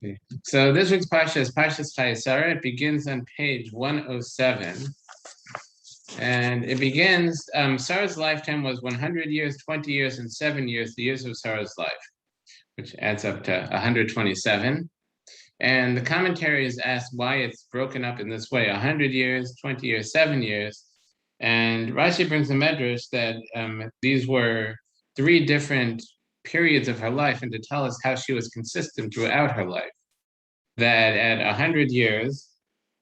Okay. So this week's Parsha is Parshas Chayei Sarah. It begins on page 107. And it begins, Sarah's lifetime was 100 years, 20 years, and 7 years, the years of Sarah's life, which adds up to 127. And the commentary is asked why it's broken up in this way, 100 years, 20 years, 7 years. And Rashi brings a medrash that these were 3 different periods of her life, and to tell us how she was consistent throughout her life. That at 100 years,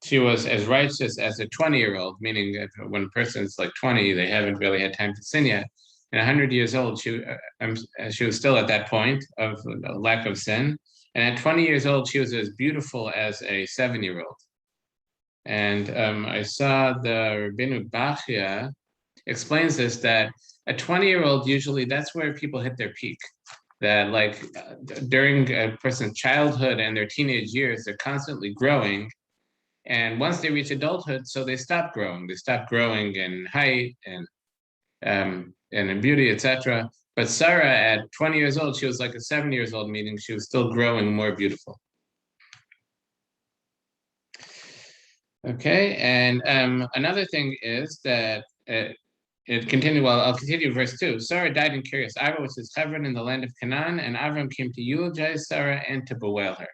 she was as righteous as a 20-year-old, meaning that when a person's like 20, they haven't really had time to sin yet. And 100 years old, she was still at that point of lack of sin. And at 20 years old, she was as beautiful as a 7-year-old. And I saw the Rabbeinu Bachia explains this, that a 20-year-old, usually that's where people hit their peak. That like during a person's childhood and their teenage years, they're constantly growing. And once they reach adulthood, so they stop growing. They stop growing in height and in beauty, etc. But Sarah, at 20 years old, she was like a 7 years old, meaning she was still growing more beautiful. Okay, and another thing is that it continued. Well, I'll continue verse 2. Sarah died in Kiryas Arba, which is Hebron in the land of Canaan, and Avram came to eulogize Sarah and to bewail her.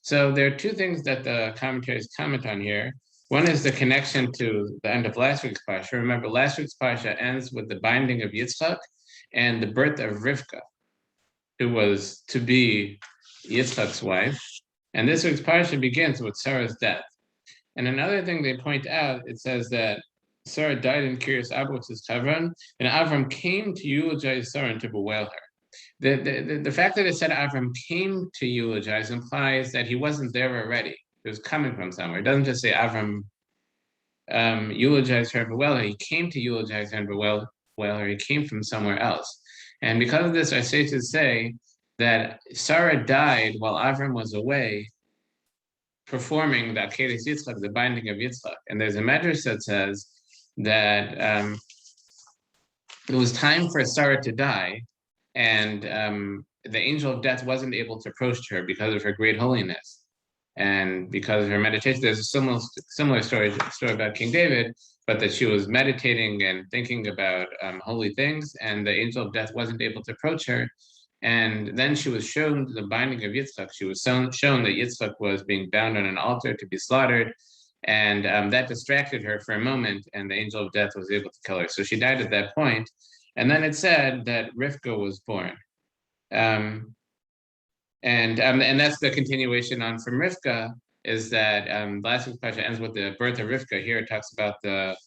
So there are 2 things that the commentaries comment on here. One is the connection to the end of last week's Parsha. Remember, last week's Parsha ends with the binding of Yitzchak and the birth of Rivka, who was to be Yitzchak's wife. And this week's Parsha begins with Sarah's death. And another thing they point out, it says that Sarah died in Kiryas Arba, which is Hebron, and Avram came to eulogize Sarah and to bewail her. The fact that it said Avram came to eulogize implies that he wasn't there already. It was coming from somewhere. It doesn't just say Avram eulogized her and bewail her. He came to eulogize her and bewail her. He came from somewhere else. And because of this, I say to say that Sarah died while Avram was away, performing the Akeres Yitzchak, the binding of Yitzchak. And there's a medrash that says that it was time for Sarah to die, and the angel of death wasn't able to approach her because of her great holiness and because of her meditation. There's a similar story about King David, but that she was meditating and thinking about holy things, and the angel of death wasn't able to approach her. And then she was shown the binding of Yitzchak. She was shown that Yitzchak was being bound on an altar to be slaughtered, and that distracted her for a moment, and the angel of death was able to kill her. So she died at that point. And then it said that Rivka was born. And that's the continuation on from Rivka, is that last week's Parsha ends with the birth of Rivka. Here it talks about the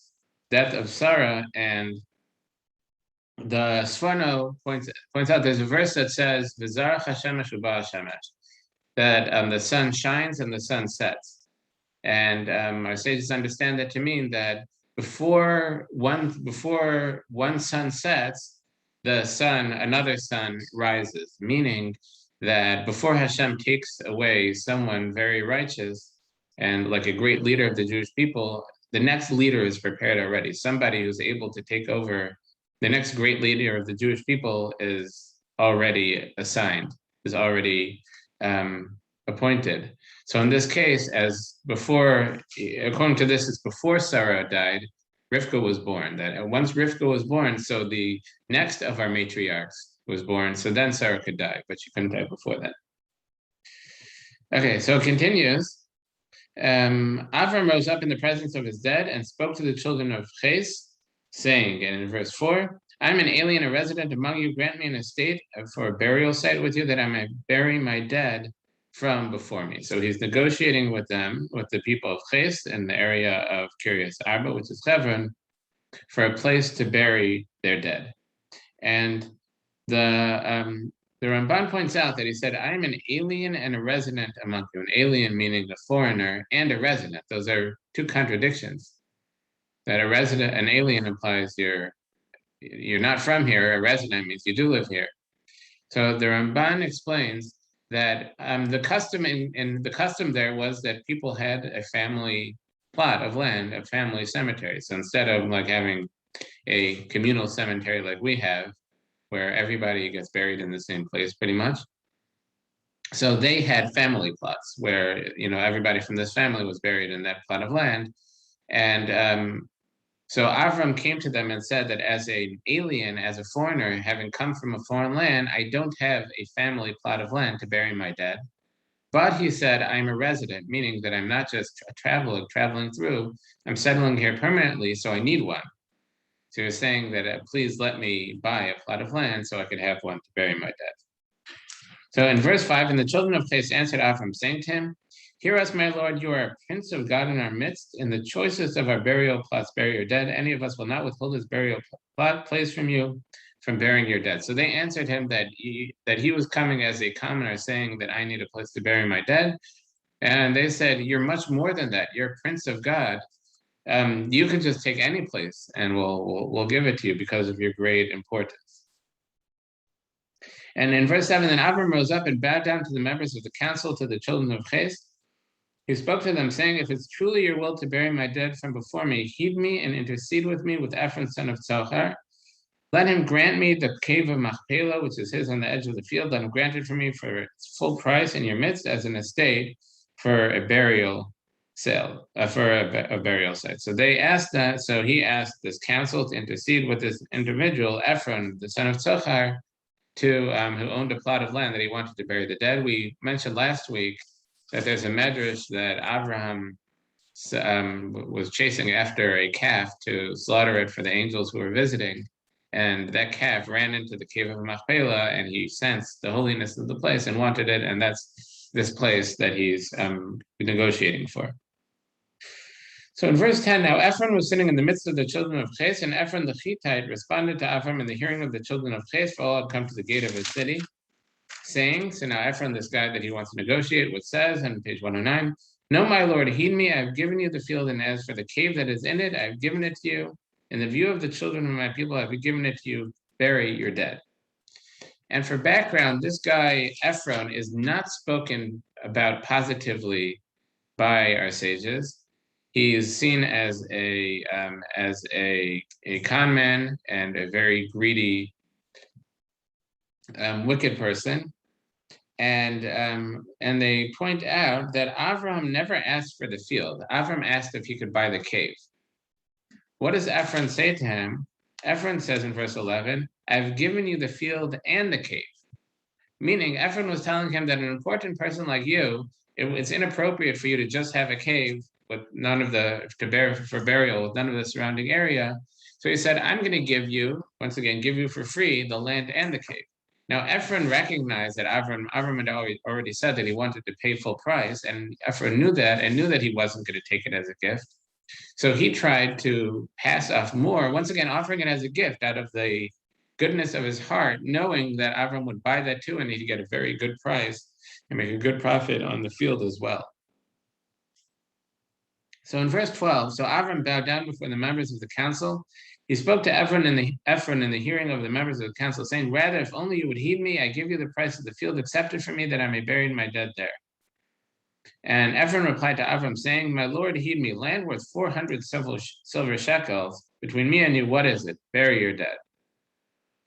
death of Sarah, and the Sforno points out there's a verse that says V'zarach hashemesh u'ba hashemesh, that the sun shines and the sun sets. And our sages understand that to mean that before one sun sets, another sun rises, meaning that before Hashem takes away someone very righteous and like a great leader of the Jewish people, the next leader is prepared already. Somebody who's able to take over. The next great leader of the Jewish people is already assigned, is already appointed. So in this case, as before, according to this, it's before Sarah died, Rivka was born. That once Rivka was born, so the next of our matriarchs was born. So then Sarah could die, but she couldn't die before that. Okay, so it continues. Avram rose up in the presence of his dead and spoke to the children of Ches, saying, and in verse 4, I'm an alien, a resident among you. Grant me an estate for a burial site with you, that I may bury my dead from before me. So he's negotiating with them, with the people of Ches in the area of Kiryas Arba, which is Hebron, for a place to bury their dead. And the Ramban points out that he said, I am an alien and a resident among you. An alien meaning a foreigner, and a resident. Those are 2 contradictions. That an alien implies you're not from here. A resident means you do live here. So the Ramban explains that the custom there was that people had a family plot of land, a family cemetery. So instead of like having a communal cemetery like we have, where everybody gets buried in the same place pretty much, So they had family plots where, everybody from this family was buried in that plot of land. And so Avram came to them and said that as an alien, as a foreigner, having come from a foreign land, I don't have a family plot of land to bury my dead. But he said, I'm a resident, meaning that I'm not just a traveler traveling through, I'm settling here permanently, so I need one. So he was saying that please let me buy a plot of land so I could have one to bury my dead. So in verse 5, and the children of Ches answered Avram, saying to him, Hear us, my Lord, you are a prince of God in our midst. In the choicest of our burial plots, bury your dead. Any of us will not withhold his burial plot place from you, from burying your dead. So they answered him that he was coming as a commoner, saying that I need a place to bury my dead. And they said, You're much more than that. You're a prince of God. You can just take any place, and we'll give it to you because of your great importance. And in verse 7, then Avram rose up and bowed down to the members of the council, to the children of Ches. He spoke to them, saying, If it's truly your will to bury my dead from before me, heed me and intercede with me with Ephron, son of Tzohar. Let him grant me the cave of Machpelah, which is his on the edge of the field. Let him grant it for me for its full price in your midst as an estate for a burial sale, for a burial site. So they asked that. So he asked this council to intercede with this individual, Ephron, the son of Tzohar, who owned a plot of land that he wanted to bury the dead. We mentioned last week that there's a medrash that Abraham was chasing after a calf to slaughter it for the angels who were visiting. And that calf ran into the cave of Machpelah, and he sensed the holiness of the place and wanted it. And that's this place that he's negotiating for. So in verse 10, now Ephron was sitting in the midst of the children of Ches, and Ephron the Hittite responded to Avram in the hearing of the children of Ches, for all had come to the gate of his city, saying, so now Ephron, this guy that he wants to negotiate with, says on page 109, No, my lord, heed me, I have given you the field, and as for the cave that is in it, I have given it to you. In the view of the children of my people, I have given it to you, bury your dead. And for background, this guy, Ephron, is not spoken about positively by our sages. He is seen as a con man and a very greedy, wicked person. And they point out that Avram never asked for the field. Avram asked if he could buy the cave. What does Ephron say to him? Ephron says in verse 11, I've given you the field and the cave. Meaning Ephron was telling him that an important person like you, it's inappropriate for you to just have a cave with none of for burial with none of the surrounding area. So he said, I'm going to give you for free the land and the cave. Now Ephron recognized that Avram had already said that he wanted to pay full price, and Ephron knew that and knew that he wasn't going to take it as a gift. So he tried to pass off more, once again offering it as a gift out of the goodness of his heart, knowing that Avram would buy that too, and he'd get a very good price and make a good profit on the field as well. So in verse 12, so Avram bowed down before the members of the council. He spoke to Ephron in the hearing of the members of the council, saying, Rather, if only you would heed me, I give you the price of the field, accept it from me, that I may bury my dead there. And Ephron replied to Avram, saying, My lord, heed me, land worth 400 silver shekels. Between me and you, what is it? Bury your dead.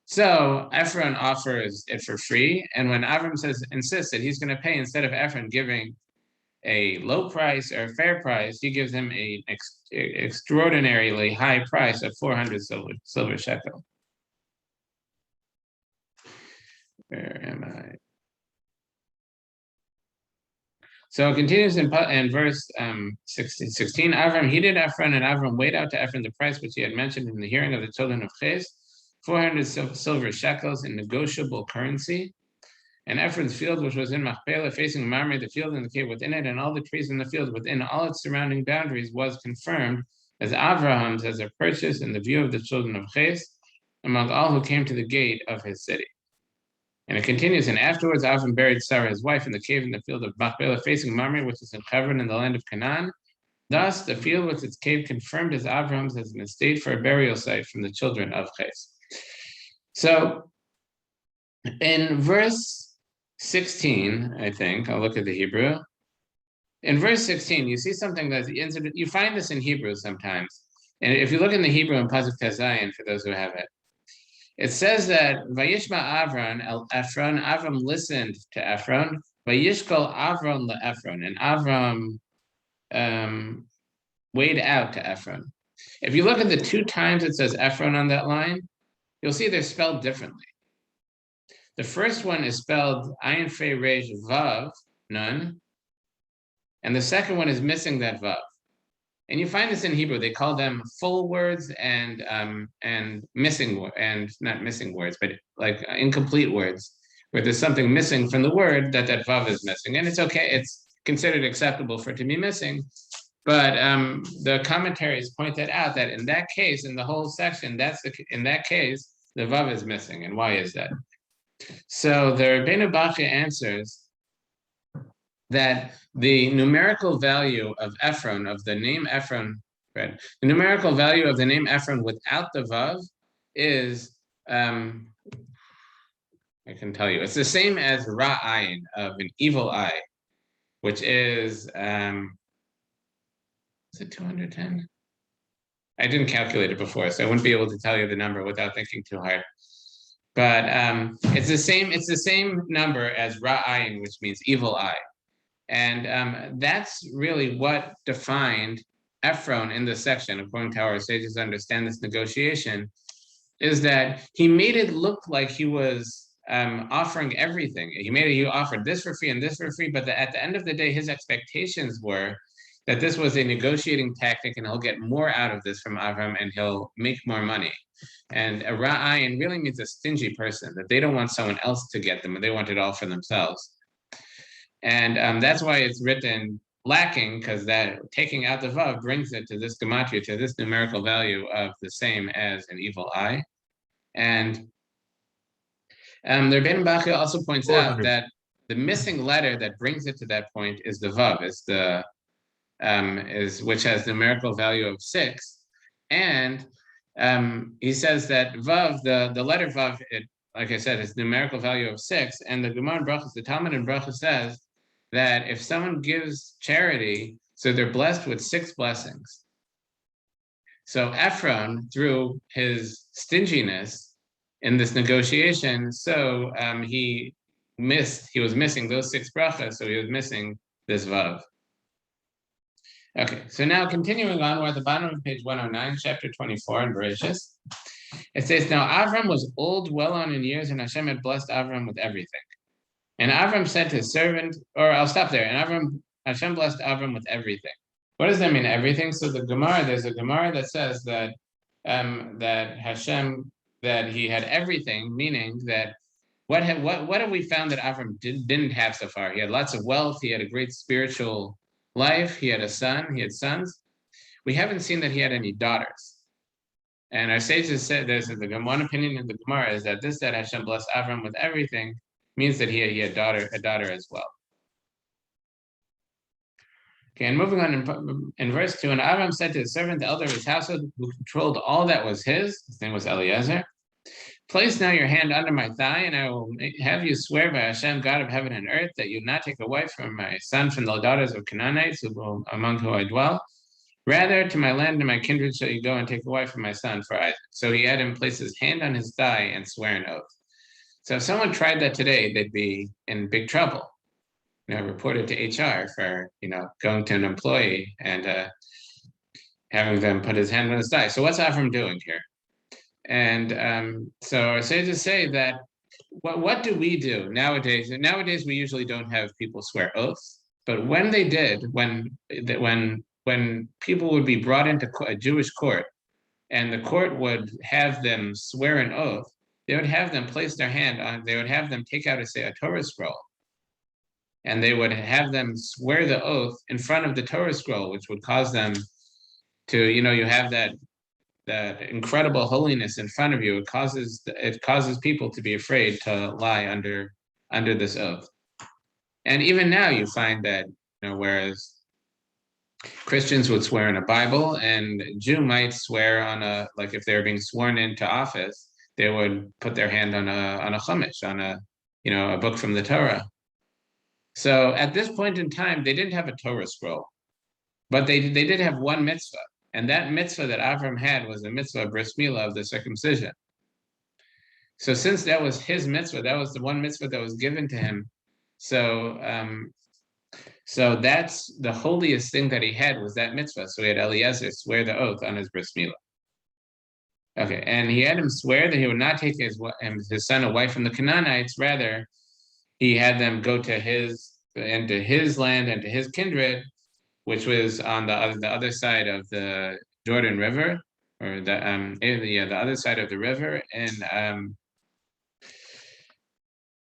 So Ephron offers it for free, and when Avram insists that he's going to pay, instead of Ephron giving a low price or a fair price, he gives him an extraordinarily high price of 400 silver shekel. Where am I? So it continues in verse 16. Avram heeded Ephron, and Avram weighed out to Ephron the price which he had mentioned in the hearing of the children of Ches, 400 silver shekels in negotiable currency. And Ephron's field, which was in Machpelah, facing Mamre, the field and the cave within it, and all the trees in the field within all its surrounding boundaries, was confirmed as Avraham's as a purchase in the view of the children of Ches, among all who came to the gate of his city. And it continues, and afterwards Avram buried Sarah, his wife, in the cave in the field of Machpelah, facing Mamre, which is in Hebron in the land of Canaan. Thus, the field with its cave confirmed as Avram's as an estate for a burial site from the children of Ches. So, in verse 16, I think, I'll look at the Hebrew. In verse 16, you see something that you find this in Hebrew sometimes. And if you look in the Hebrew in Pasuk Tezayin, for those who have it, it says that Vayishma Avram, Avram listened to Ephron, Vayishkol Avron leEphron, and Avram weighed out to Ephron. If you look at the 2 times it says Ephron on that line, you'll see they're spelled differently. The first one is spelled Ayin Fei Resh Vav Nun, and the second one is missing that Vav. And you find this in Hebrew. They call them full words and missing, and not missing words, but like incomplete words, where there's something missing from the word that Vav is missing. And it's okay. It's considered acceptable for it to be missing. But the commentaries pointed out that in that case, in the whole section, in that case, the Vav is missing. And why is that? So the Rabbeinu Bachya answers that the numerical value of Ephron, of the name Ephron, right? The numerical value of the name Ephron without the Vav is, I can tell you, it's the same as Ra'ayin, of an evil eye, which is it 210? I didn't calculate it before, so I wouldn't be able to tell you the number without thinking too hard. But it's the same number as Ra'ayin, which means evil eye. And that's really what defined Ephron in this section, according to how our sages understand this negotiation, is that he made it look like he was offering everything. He offered this for free and this for free, but at the end of the day, his expectations were that this was a negotiating tactic and he'll get more out of this from Avram and he'll make more money. And a Ra'ayin really means a stingy person, that they don't want someone else to get them, and they want it all for themselves. And that's why it's written lacking, because that taking out the Vav brings it to this gematria, to this numerical value of the same as an evil eye. And the Rabbeinu Bachya also points out that the missing letter that brings it to that point is the Vav, which has the numerical value of 6. And he says that Vav, the letter Vav, like I said, is numerical value of 6. And the Gemara in Brachos, the Talmud in Brachos says that if someone gives charity, so they're blessed with 6 blessings. So Ephron, through his stinginess in this negotiation, so he was missing those 6 brachas, so he was missing this Vav. Okay, so now continuing on, we're at the bottom of page 109, chapter 24 in Bereshis. It says, now Avram was old, well on in years, and Hashem had blessed Avram with everything. And Avram said to his servant, or I'll stop there, and Hashem blessed Avram with everything. What does that mean, everything? So there's a Gemara that says that Hashem, that he had everything, meaning that what have we found that Avram didn't have so far? He had lots of wealth, he had a great spiritual life, he had a son, he had sons. We haven't seen that he had any daughters. And our sages said, one opinion in the Gemara is that that Hashem blessed Avram with everything means that he had a daughter as well. Okay, and moving on in verse 2, and Avram said to his servant, the elder of his household, who controlled all that was his name was Eliezer, place now your hand under my thigh, and I will have you swear by Hashem, God of heaven and earth, that you not take a wife from my son from the daughters of Canaanites, among whom I dwell. Rather, to my land and my kindred shall you go and take a wife from my son for Isaac. So he had him place his hand on his thigh and swear an oath. So if someone tried that today, they'd be in big trouble. Reported to HR for, going to an employee and having them put his hand on his thigh. So what's Avram doing here? And so our sages say that, what do we do nowadays? Nowadays, we usually don't have people swear oaths, but when they did, when people would be brought into a Jewish court and the court would have them swear an oath, they would have them place their hand on, they would have them take out a Torah scroll. And they would have them swear the oath in front of the Torah scroll, which would cause them to, you have that incredible holiness in front of you. It causes people to be afraid to lie under this oath. And even now you find that, whereas Christians would swear in a Bible, and a Jew might swear on if they were being sworn into office, they would put their hand on a chumash, on a book from the Torah. So at this point in time, they didn't have a Torah scroll, but they did have one mitzvah. And that mitzvah that Avram had was the mitzvah of bris milah, of the circumcision. So since that was his mitzvah, that was the one mitzvah that was given to him. So that's the holiest thing that he had, was that mitzvah. So he had Eliezer swear the oath on his bris milah. Okay, and he had him swear that he would not take his son away from the Canaanites. Rather, he had them go to his land and to his kindred, which was on the other side of the Jordan River, or the other side of the river, and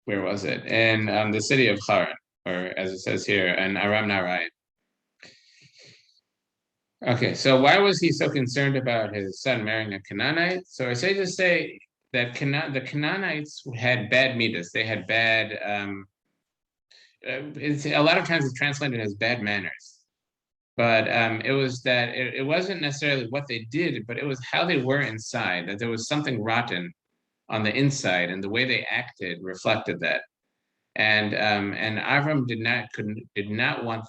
where was it? In the city of Haran, or as it says here, in Aram Naharaim. Okay, so why was he so concerned about his son marrying a Canaanite? So I say to say that the Canaanites had bad midas. They had bad. It's a lot of times it's translated as bad manners, but it was that it wasn't necessarily what they did, but it was how they were inside. That there was something rotten on the inside, and the way they acted reflected that. And Avram did not want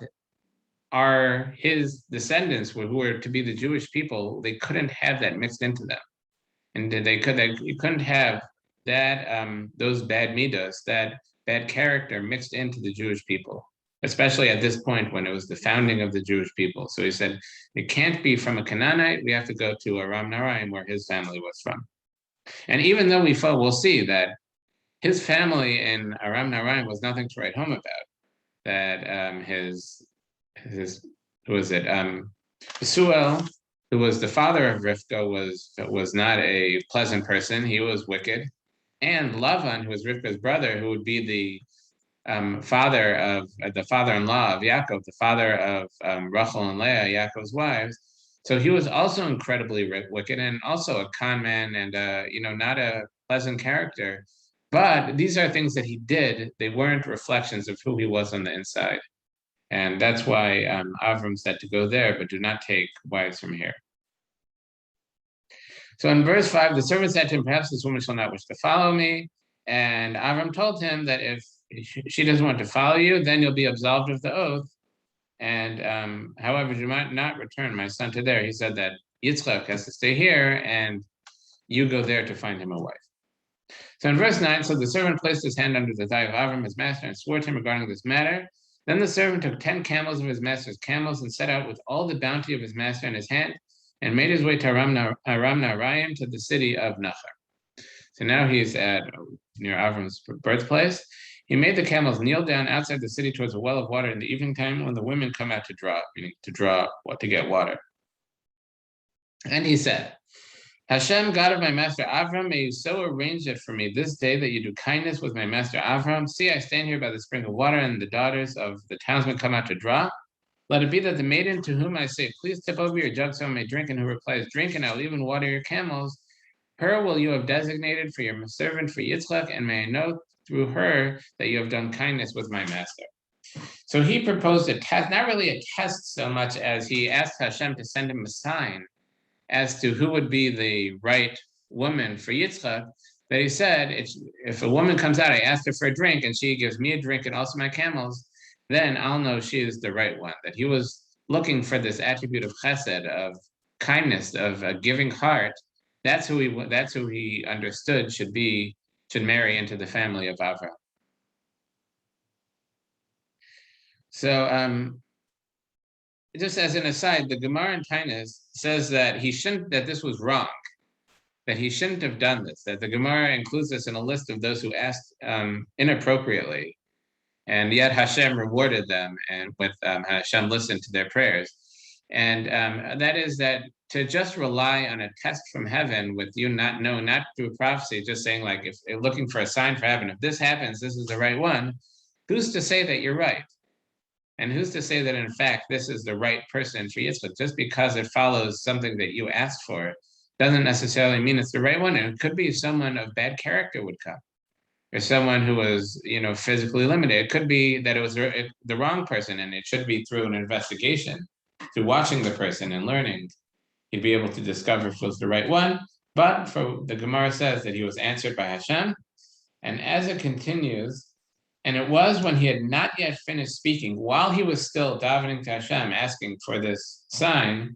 his descendants who were to be the Jewish people. They couldn't have that mixed into them, and you couldn't have that those bad midos, that bad character mixed into the Jewish people, especially at this point when it was the founding of the Jewish people. So he said it can't be from a Canaanite. We have to go to Aram Naharaim, where his family was from. And even though we'll see that his family in Aram Naharaim was nothing to write home about. That who was it? Besuel, who was the father of Rivka, was not a pleasant person. He was wicked. And Lavan, who was Rivka's brother, who would be the father-in-law of Yaakov, the father of Rachel and Leah, Yaakov's wives. So he was also incredibly wicked, and also a con man, and not a pleasant character. But these are things that he did. They weren't reflections of who he was on the inside. And that's why Avram said to go there, but do not take wives from here. So in verse 5, the servant said to him, perhaps this woman shall not wish to follow me. And Avram told him that if she doesn't want to follow you, then you'll be absolved of the oath. And however, you might not return my son to there. He said that Yitzchak has to stay here, and you go there to find him a wife. So in verse 9, so the servant placed his hand under the thigh of Avram, his master, and swore to him regarding this matter. Then the servant took 10 camels of his master's camels and set out with all the bounty of his master in his hand, and made his way to Aram Naharaim, to the city of Nachar. So now he's at near Avram's birthplace. He made the camels kneel down outside the city towards a well of water in the evening time, when the women come out to draw, meaning to get water. And he said, Hashem, God of my master Avram, may you so arrange it for me this day that you do kindness with my master Avram. See, I stand here by the spring of water, and the daughters of the townsmen come out to draw. Let it be that the maiden to whom I say, please tip over your jug so I may drink, and who replies, drink, and I'll even water your camels, her will you have designated for your servant for Yitzchak, and may I know through her that you have done kindness with my master. So he proposed a test, not really a test so much as he asked Hashem to send him a sign as to who would be the right woman for Yitzchak. That he said, if a woman comes out, I ask her for a drink, and she gives me a drink and also my camels, then I'll know she is the right one. That he was looking for this attribute of chesed, of kindness, of a giving heart. That's who he understood should marry into the family of Avram. So just as an aside, the Gemara in Taanis says that this was wrong, that he shouldn't have done this, that the Gemara includes this in a list of those who asked inappropriately, and yet Hashem rewarded them, and with Hashem listened to their prayers. And that is that to just rely on a test from heaven with you not through prophecy, just saying like, if looking for a sign for heaven, if this happens, this is the right one, who's to say that you're right? And who's to say that, in fact, this is the right person for Yitzchak? Just because it follows something that you asked for doesn't necessarily mean it's the right one. And it could be someone of bad character would come, or someone who was, physically limited. It could be that it was the wrong person, and it should be through an investigation, through watching the person and learning, he'd be able to discover if it was the right one. But the Gemara says that he was answered by Hashem. And as it continues, and it was when he had not yet finished speaking, while he was still davening to Hashem, asking for this sign,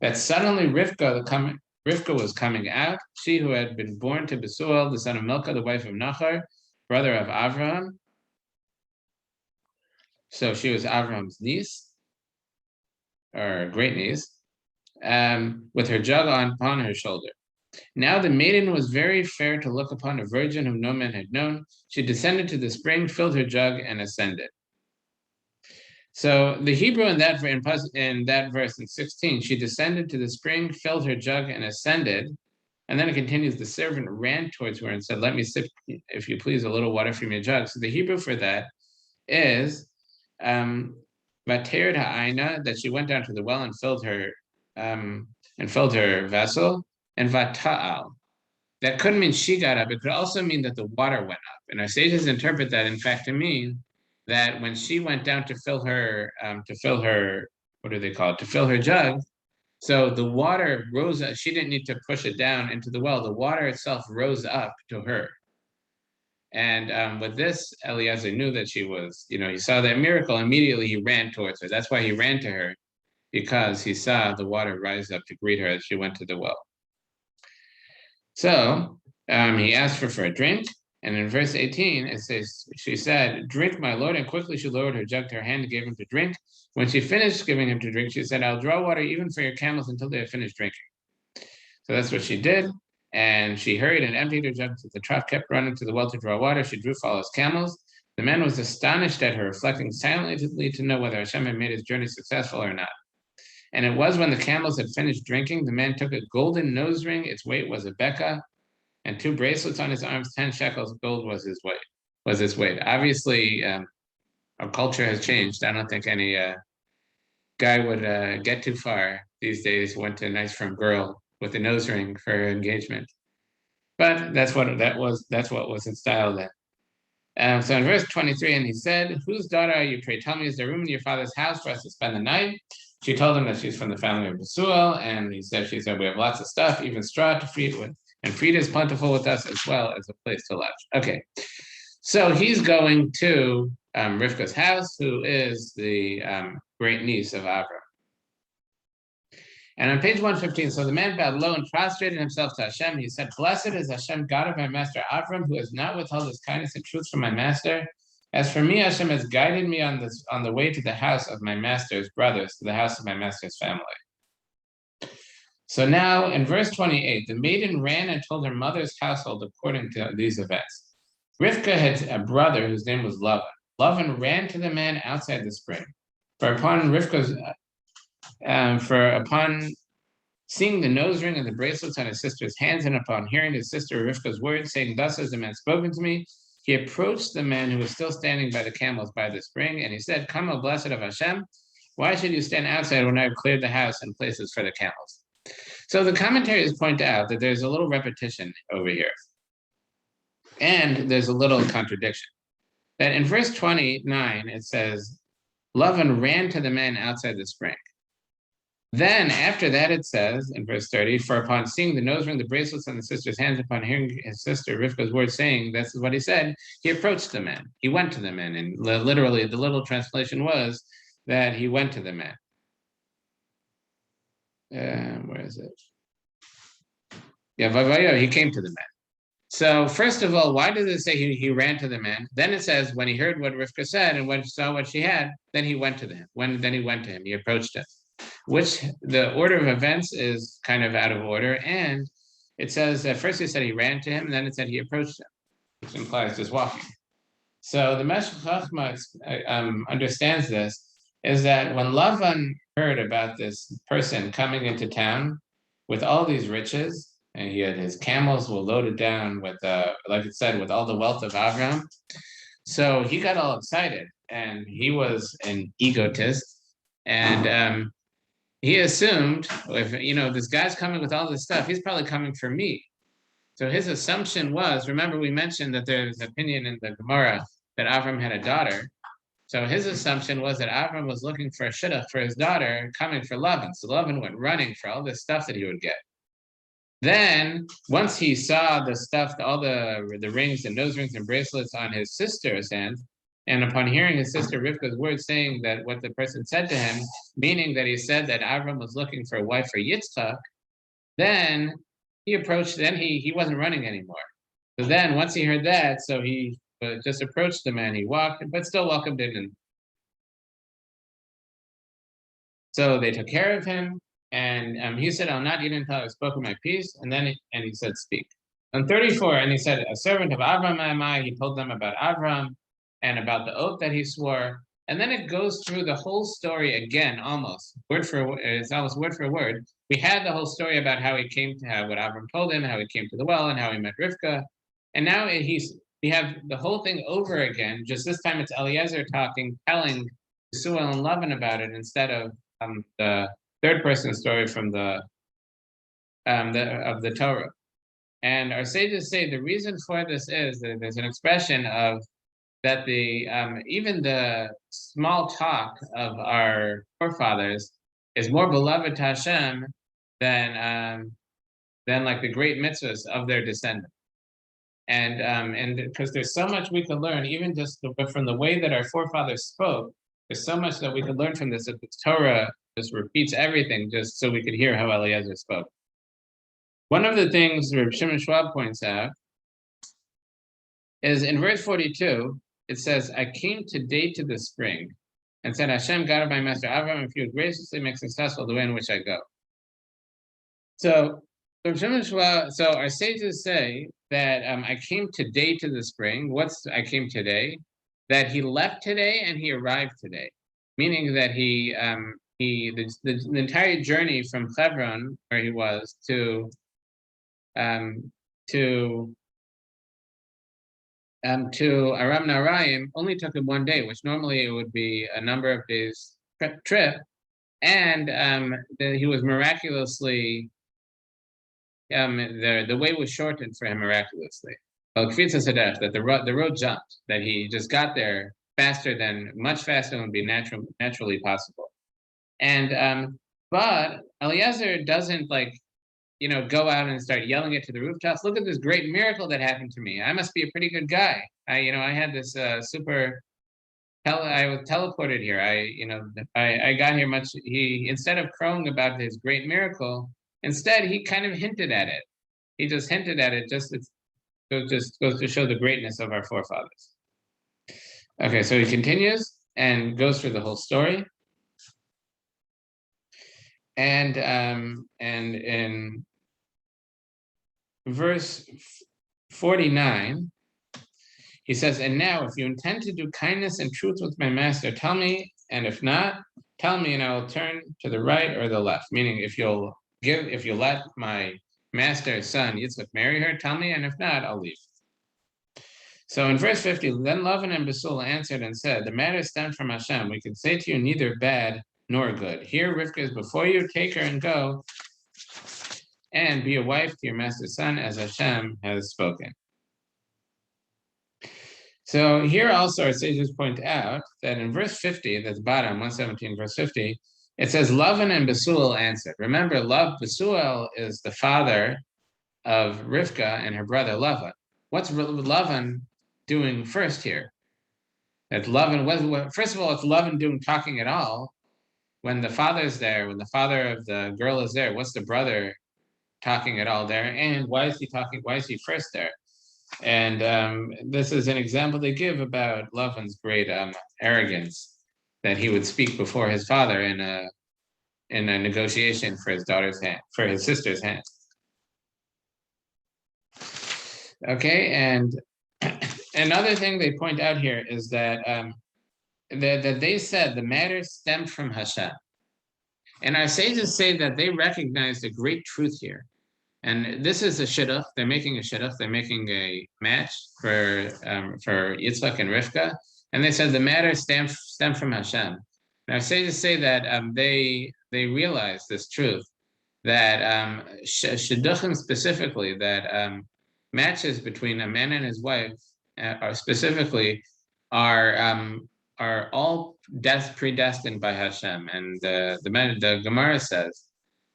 that suddenly Rivka was coming out, she who had been born to Besuel, the son of Milcah, the wife of Nachar, brother of Avraham. So she was Avram's niece, or great niece, with her jug upon her shoulder. Now the maiden was very fair to look upon, a virgin whom no man had known. She descended to the spring, filled her jug, and ascended. So the Hebrew in that verse in 16, she descended to the spring, filled her jug, and ascended. And then it continues, the servant ran towards her and said, let me sip, if you please, a little water from your jug. So the Hebrew for that is vatered ha'aina, that she went down to the well and filled her vessel, and vata'al. That could mean she got up. It could also mean that the water went up. And our sages interpret that, in fact, to mean that when she went down to fill her, what do they call it? To fill her jug. So the water rose up. She didn't need to push it down into the well. The water itself rose up to her. And with this, Eliezer knew that she was, he saw that miracle. Immediately he ran towards her. That's why he ran to her, because he saw the water rise up to greet her as she went to the well. So he asked her for a drink. And in verse 18, it says, she said, drink, my Lord. And quickly she lowered her jug to her hand and gave him to drink. When she finished giving him to drink, she said, I'll draw water even for your camels until they have finished drinking. So that's what she did. And she hurried and emptied her jug to the trough, kept running to the well to draw water. She drew for all his camels. The man was astonished at her, reflecting silently to know whether Hashem had made his journey successful or not. And it was when the camels had finished drinking, the man took a golden nose ring. Its weight was a beka, and 2 bracelets on his arms. 10 shekels of gold was his weight. Obviously, our culture has changed. I don't think any guy would get too far these days. Went to a nice firm girl with a nose ring for her engagement, but that's what was in style then. So in verse 23, and he said, whose daughter are you? Pray tell me, is there room in your father's house for us to spend the night? She told him that she's from the family of Besuel, and she said, we have lots of stuff, even straw to feed with, and feed is plentiful with us, as well as a place to lodge. Okay, so he's going to Rivka's house, who is the great niece of Avram. And on page 115, so the man bowed low and prostrated himself to Hashem. He said, blessed is Hashem, God of my master Avram, who has not withheld his kindness and truth from my master. As for me, Hashem has guided me on the way to the house of my master's brothers, to the house of my master's family. So now in verse 28, the maiden ran and told her mother's household according to these events. Rivka had a brother whose name was Lavan. Lavan ran to the man outside the spring. Upon seeing the nose ring and the bracelets on his sister's hands, and upon hearing his sister Rivka's words, saying, thus has the man spoken to me, he approached the man who was still standing by the camels by the spring, and he said, come, O blessed of Hashem, why should you stand outside when I have cleared the house and places for the camels? So the commentaries point out that there's a little repetition over here. And there's a little contradiction. That in verse 29, it says, Lavan ran to the man outside the spring. Then after that, it says in verse 30, for upon seeing the nose ring, the bracelets on the sister's hands, upon hearing his sister Rivka's words saying, this is what he said, he approached the man. He went to the man. And literally, the little translation was that he went to the man. Where is it? Yeah, he came to the man. So first of all, why does it say he ran to the man? Then it says when he heard what Rivka said and saw what she had, then he went to him. Then he went to him. He approached him. Which the order of events is kind of out of order. And it says at first it said he ran to him, and then it said he approached him, which implies just walking. So the Meshech Chochmah understands this, is that when Lavan heard about this person coming into town with all these riches, and he had his camels were loaded down with, like it said, with all the wealth of Avram, so he got all excited, and he was an egotist, and he assumed, if this guy's coming with all this stuff, he's probably coming for me. So his assumption was, remember we mentioned that there's an opinion in the Gemara that Avram had a daughter. So his assumption was that Avram was looking for a shidduch for his daughter, coming for Lavan. So Lavan went running for all this stuff that he would get. Then, once he saw the stuff, all the rings and nose rings and bracelets on his sister's hands, and upon hearing his sister Rivka's words saying that what the person said to him, meaning that he said that Avram was looking for a wife for Yitzchak, then he approached, then he wasn't running anymore. So then once he heard that, so he just approached the man, he walked, but still welcomed him So they took care of him, and he said, "I'll not eat until I've spoken my piece." And then he said, "Speak." On 34, and he said, "A servant of Avram am I." He told them about Avram and about the oath that he swore. And then it goes through the whole story again, almost word for it's almost word for word. We had the whole story about how he came to have what Avram told him, how he came to the well, and how he met Rivka. And now we have the whole thing over again. Just this time, it's Eliezer telling Suel and Lavan about it instead of the third person story from of the Torah. And our sages say the reason for this is that there's an expression of that the even the small talk of our forefathers is more beloved to Hashem than like the great mitzvahs of their descendants. And because there's so much we can learn, even just from the way that our forefathers spoke, there's so much that we can learn from this. That the Torah just repeats everything, just so we could hear how Eliezer spoke. One of the things Reb Shimon Schwab points out is in verse 42, it says, "I came today to the spring and said, Hashem, God of my master Avram, if you would graciously make successful the way in which I go." So Reb Shimon Schwab, so our sages say that I came today to the spring. What's I came today? That he left today and he arrived today, meaning that the entire journey from Hebron, where he was, to Aram Naharaim only took him one day, which normally it would be a number of days trip, and he was miraculously the way was shortened for him miraculously. That the road jumped, that he just got there much faster than would be naturally possible. And but Eliezer doesn't go out and start yelling it to the rooftops. Look at this great miracle that happened to me. I must be a pretty good guy. I had this I was teleported here. I got here much. He, instead of crowing about his great miracle, instead he kind of hinted at it. He just hinted at it. Just goes to show the greatness of our forefathers. Okay, so he continues and goes through the whole story. And in verse 49, he says, "And now, if you intend to do kindness and truth with my master, tell me, and if not, tell me, and I will turn to the right or the left." Meaning, if you'll let my master's son Yitzchak marry her, tell me, and if not, I'll leave. So in verse 50, then Lavan and Bethuel answered and said, "The matter stems from Hashem. We can say to you neither bad nor good. Here Rivka is before you, take her and go, and be a wife to your master's son, as Hashem has spoken." So here also our sages point out that in verse 50, that's bottom 117, verse 50, it says Lavan and Bethuel answered. Remember, Bethuel is the father of Rivka and her brother Lavan. What's Lavan doing first here? That Lavan, first of all, it's Lavan doing talking at all. When the father's there, when the father of the girl is there, what's the brother talking at all there? And why is he talking? Why is he first there? And this is an example they give about Lavan's great arrogance, that he would speak before his father in a negotiation for his sister's hand. Okay, and another thing they point out here is that that they said the matter stemmed from Hashem. And our sages say that they recognize the great truth here. And this is a shidduch. They're making a shidduch. They're making a match for Yitzchak and Rivka. And they said the matter stemmed from Hashem. And our sages say that they realize this truth, that shidduchim specifically, that matches between a man and his wife are all predestined by Hashem. And the Gemara says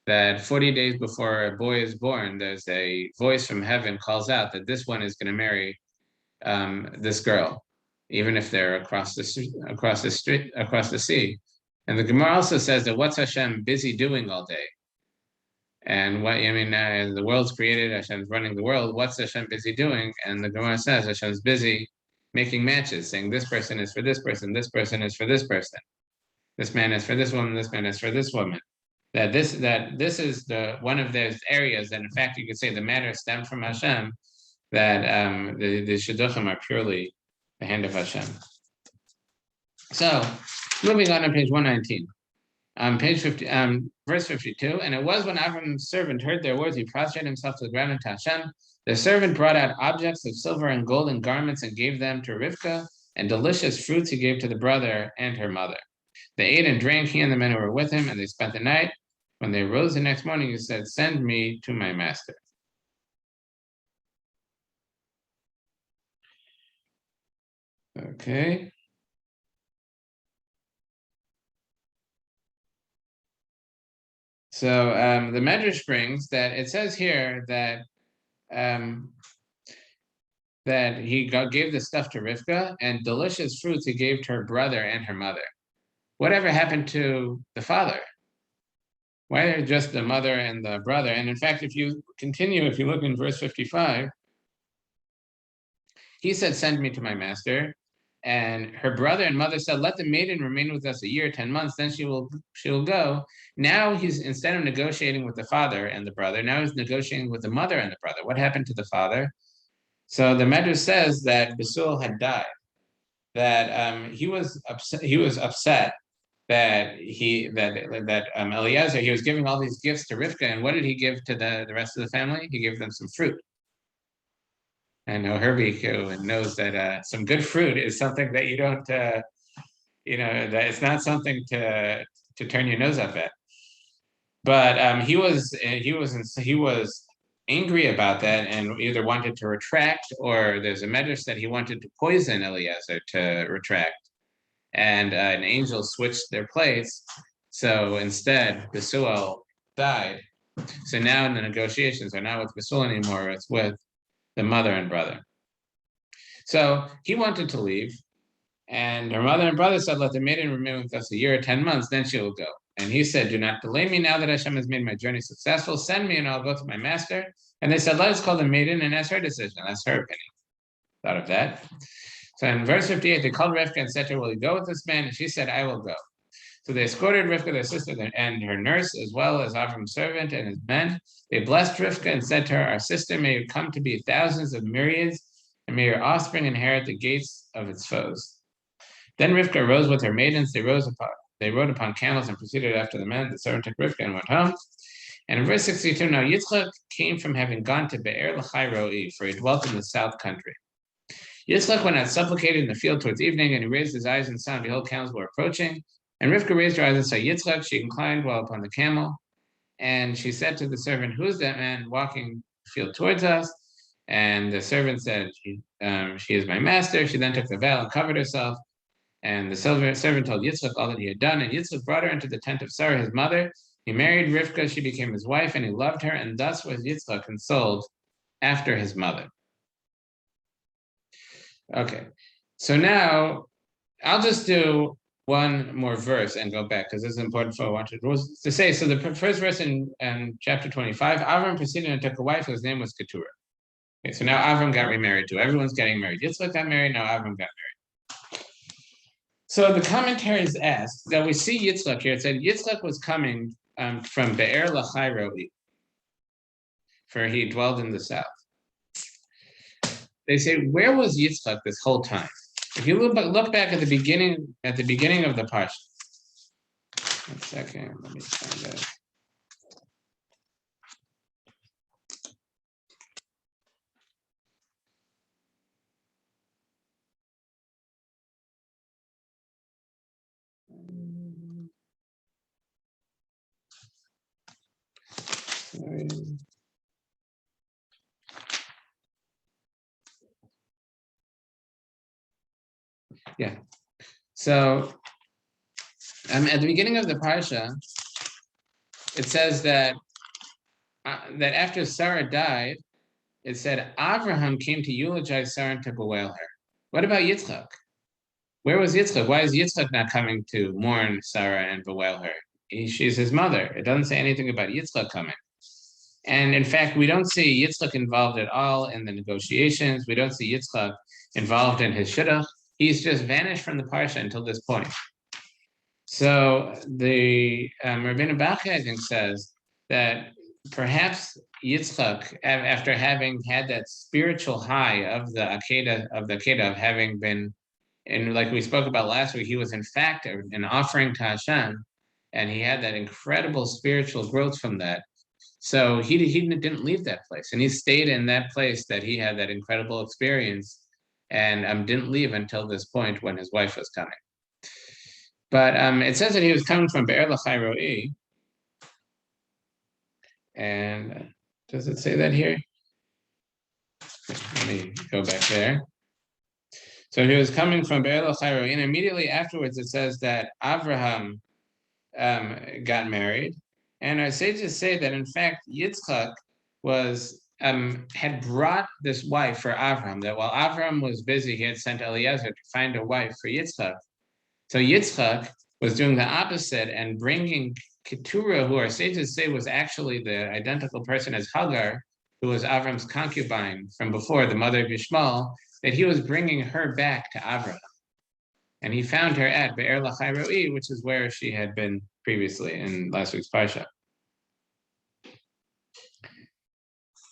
that 40 days before a boy is born, there's a voice from heaven calls out that this one is going to marry this girl, even if they're across the sea. And the Gemara also says that what's Hashem busy doing all day? And the world's created, Hashem's running the world. What's Hashem busy doing? And the Gemara says Hashem's busy making matches, saying this person is for this person is for this person. This man is for this woman, this man is for this woman. That this is the one of those areas that, in fact, you could say the matter stemmed from Hashem. That the shidduchim are purely the hand of Hashem. So, moving on page 119. Page 50, verse 52. And it was when Avram's servant heard their words, he prostrated himself to the ground unto Hashem. The servant brought out objects of silver and gold and garments and gave them to Rivkah, and delicious fruits he gave to the brother and her mother. They ate and drank, he and the men who were with him, and they spent the night. When they rose the next morning, he said, "Send me to my master." Okay. So the Medrash brings that it says here that that he gave the stuff to Rivkah, and delicious fruits he gave to her brother and her mother. Whatever happened to the father? Why are just the mother and the brother? And in fact, if you continue, if you look in verse 55, he said, "Send me to my master." And her brother and mother said, "Let the maiden remain with us a year, 10 months, then she will go." Now he's, instead of negotiating with the father and the brother, now he's negotiating with the mother and the brother. What happened to the father? So the Medrash says that Basul had died, that he was upset that Eliezer, he was giving all these gifts to Rivkah, and what did he give to the rest of the family? He gave them some fruit. And Herbie knows that some good fruit is something that you don't, that it's not something to turn your nose up at. But he was angry about that and either wanted to retract, or there's a medrash that he wanted to poison Eliezer to retract, and an angel switched their place. So instead, Besuel died. So now in the negotiations are not with Besuel anymore; it's with the mother and brother. So he wanted to leave, and her mother and brother said, "Let the maiden remain with us a year or 10 months, then she will go." And he said, "Do not delay me now that Hashem has made my journey successful. Send me and I'll go to my master." And they said, "Let us call the maiden and ask her decision." That's her opinion. Thought of that. So in verse 58, they called Rivkah and said to her, "Will you go with this man?" And she said, "I will go." So they escorted Rivkah, their sister, and her nurse, as well as Avram's servant and his men. They blessed Rivkah and said to her, "Our sister, may you come to be thousands of myriads, and may your offspring inherit the gates of its foes." Then Rivkah rose with her maidens. They rode upon camels and proceeded after the men. The servant took Rivkah and went home. And in verse 62, now Yitzchak came from having gone to Be'er L'chai Roi, for he dwelt in the south country. Yitzchak went out supplicated in the field towards evening, and he raised his eyes and saw, and behold, camels were approaching. And Rivkah raised her eyes and saw Yitzchak. She inclined while upon the camel, and she said to the servant, "Who is that man walking the field towards us?" And the servant said, "She is my master." She then took the veil and covered herself. And the servant told Yitzchak all that he had done. And Yitzchak brought her into the tent of Sarah, his mother. He married Rivkah. She became his wife, and he loved her. And thus was Yitzchak consoled after his mother. Okay, so now I'll just do one more verse and go back, because this is important for what I wanted to say. So the first verse in chapter 25, Avram proceeded and took a wife whose name was Keturah. Okay, so now Avram got remarried too. Everyone's getting married. Yitzchak got married, now Avram got married. So the commentaries asked that we see Yitzchak here. It said Yitzchak was coming from Be'er L'chai Roi, for he dwelled in the south. They say, where was Yitzchak this whole time? If you look back at the beginning of the Parsha. 1 second, let me find that. Sorry. Yeah. So at the beginning of the Parsha, it says that after Sarah died, it said Abraham came to eulogize Sarah and to bewail her. What about Yitzchak? Where was Yitzchak? Why is Yitzchak not coming to mourn Sarah and bewail her? She's his mother. It doesn't say anything about Yitzchak coming. And in fact, we don't see Yitzchak involved at all in the negotiations. We don't see Yitzchak involved in his shidduch. He's just vanished from the Parsha until this point. So the Rabbeinu Bachya, I think, says that perhaps Yitzchak, after having had that spiritual high of the Akedah of having been, and like we spoke about last week, he was in fact an offering to Hashem, and he had that incredible spiritual growth from that. So he didn't leave that place, and he stayed in that place that he had that incredible experience, and didn't leave until this point when his wife was coming. But it says that he was coming from Be'er L'chai Ro'i. And does it say that here? Let me go back there. So he was coming from Be'er L'chai Ro'i, and immediately afterwards it says that Avraham got married. And our sages say that in fact Yitzchak had brought this wife for Avraham, that while Avraham was busy, he had sent Eliezer to find a wife for Yitzchak. So Yitzchak was doing the opposite and bringing Keturah, who our sages say was actually the identical person as Hagar, who was Avram's concubine from before, the mother of Yishmael, that he was bringing her back to Avram. And he found her at Be'er L'chai Ro'i, which is where she had been previously in last week's Parsha.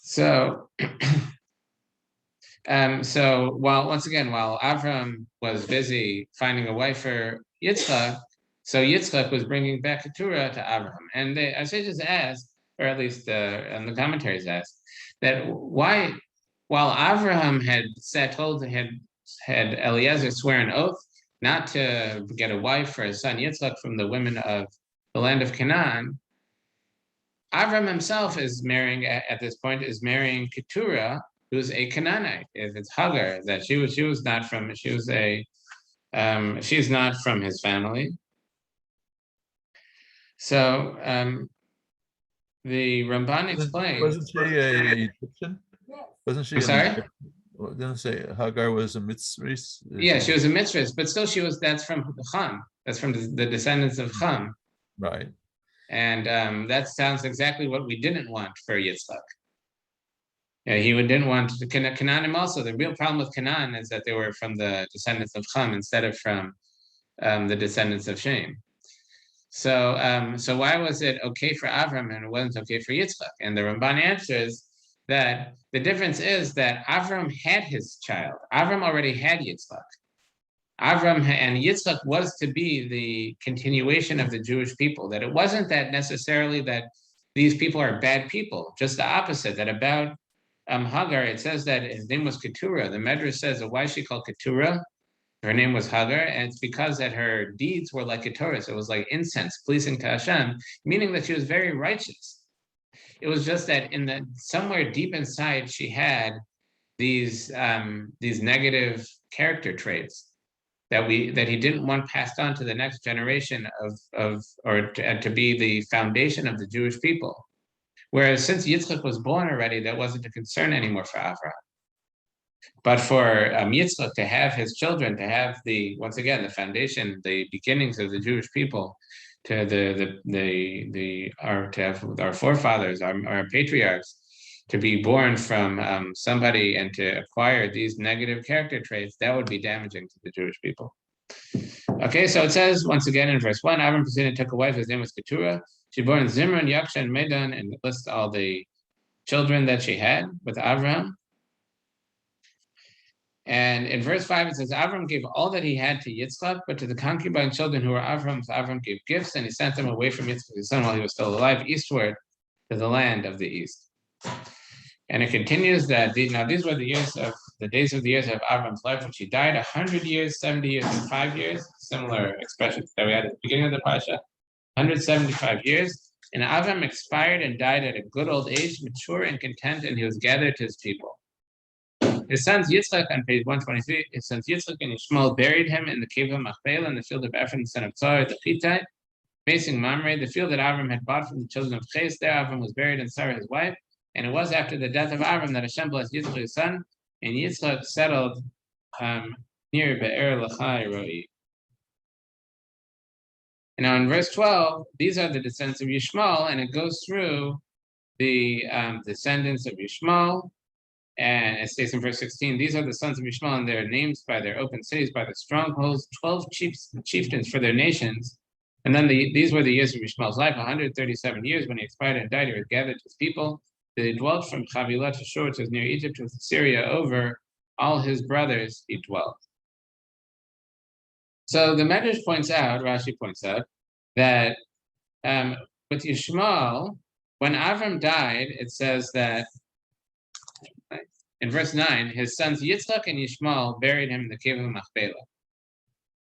So, so while Avram was busy finding a wife for Yitzchak, so Yitzchak was bringing back Keturah to Avram. And our sages asked, or at least the commentaries asked, that why, while Avraham had had Eliezer swear an oath not to get a wife for his son Yitzchak from the women of the land of Canaan, Avram himself is marrying Keturah, who's a Canaanite. If it's Hagar, that she's not from his family. So the Ramban explains. Wasn't she a Egyptian? Wasn't she? I'm sorry. I was going to say Hagar was a Mitzrayis. Yeah, she was a Mitzrayis, but still that's from Cham. That's from the descendants of Cham. Right. And that sounds exactly what we didn't want for Yitzchak. Yeah, he didn't want Canaanim also. The real problem with Canaan is that they were from the descendants of Cham instead of from the descendants of Shem. So why was it okay for Avram and it wasn't okay for Yitzchak? And the Ramban answers that the difference is that Avram had his child. Avram already had Yitzchak. Avram and Yitzchak was to be the continuation of the Jewish people, that it wasn't that necessarily that these people are bad people, just the opposite, that about Hagar, it says that his name was Keturah. The Medrash says that why is she called Keturah? Her name was Hagar, and it's because that her deeds were like Keturah. It was like incense, pleasing to Hashem, meaning that she was very righteous. It was just that somewhere deep inside, she had these negative character traits that he didn't want passed on to the next generation to be the foundation of the Jewish people. Whereas since Yitzchak was born already, that wasn't a concern anymore for Avraham. But for Yitzchak to have his children, to have the foundation, the beginnings of the Jewish people, to have our forefathers, our patriarchs, to be born from somebody and to acquire these negative character traits, that would be damaging to the Jewish people. Okay, so it says once again in verse 1, Avram proceeded and took a wife, his name was Keturah. She bore Zimran, Yaksha, and Medan, and lists all the children that she had with Avram. And in verse 5, it says, Avram gave all that he had to Yitzchak, but to the concubine children who were Avram's, Avram gave gifts, and he sent them away from Yitzchak, his son, while he was still alive, eastward to the land of the east. And it continues that these were the days of the years of Avram's life, which he died 100 years, 70 years, and 5 years. Similar expressions that we had at the beginning of the Parsha. 175 years. And Avram expired and died at a good old age, mature and content, and he was gathered to his people. His sons Yitzchak, on page 123, his sons Yitzchak and Yishmael buried him in the cave of Machpelah in the field of Ephraim, the son of Tzor, the Hittite, facing Mamre, the field that Avram had bought from the children of Ches. There Avram was buried, and Sarah his wife. And it was after the death of Avram that Hashem blessed Yitzchak his son, and Yitzchak settled near Be'er L'chai Ro'i. And now in verse 12, these are the descendants of Yishmael, and it goes through the descendants of Yishmael. And it states in verse 16, these are the sons of Yishmael, and their names by their open cities, by the strongholds, 12 chieftains for their nations. And then these were the years of Yishmael's life, 137 years. When he expired and died, he was gathered to his people. They dwelt from Chavilah to Shur, which is near Egypt, to Syria, over all his brothers he dwelt. So the Medrash points out, Rashi points out, that with Yishmael, when Avram died, it says that in verse 9, his sons Yitzchak and Yishmael buried him in the cave of Machpelah.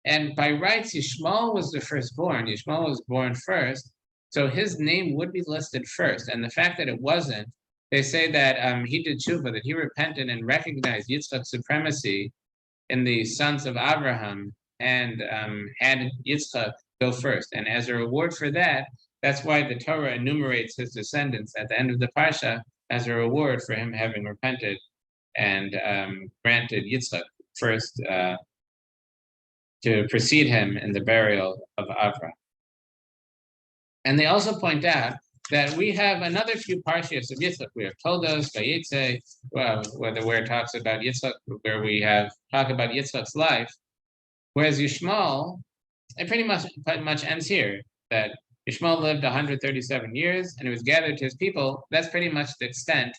And by rights, Yishmael was the firstborn. Yishmael was born first, so his name would be listed first. And the fact that it wasn't, they say that he did tshuva, that he repented and recognized Yitzchak's supremacy in the sons of Abraham and had Yitzchak go first. And as a reward for that, that's why the Torah enumerates his descendants at the end of the Parsha as a reward for him having repented and granted Yitzchak first to precede him in the burial of Avram. And they also point out that we have another few Parshas of Yitzchak. We have Toldos, Vayetze, where it talks about Yitzchak, where we have talk about Yitzchak's life. Whereas Yishmael, it pretty much ends here, that Yishmael lived 137 years and he was gathered to his people. That's pretty much the extent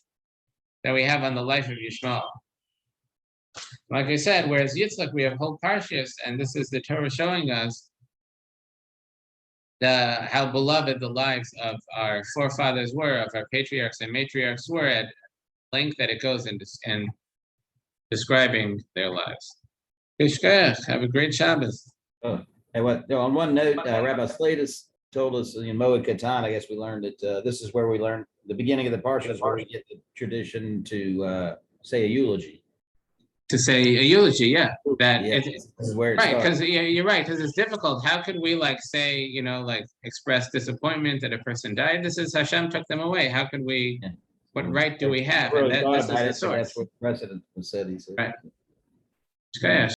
that we have on the life of Yishmael. Like I said, whereas Yitzchak, we have whole Parshas, and this is the Torah showing us how beloved the lives of our forefathers were, of our patriarchs and matriarchs were, at length that it goes in describing their lives. Have a great Shabbos. Oh, hey, on one note, Rabbi Slatus told us in Moed Katan, I guess we learned that this is where we learn the beginning of the Parsha is where we get the tradition to say a eulogy. To say a eulogy, yeah. This is where right, because you're right, because it's difficult. How could we say, express disappointment that a person died? This is Hashem took them away. How could we? Yeah. What right do we have? Really and this is the source. That's what precedent was said. He said. Right.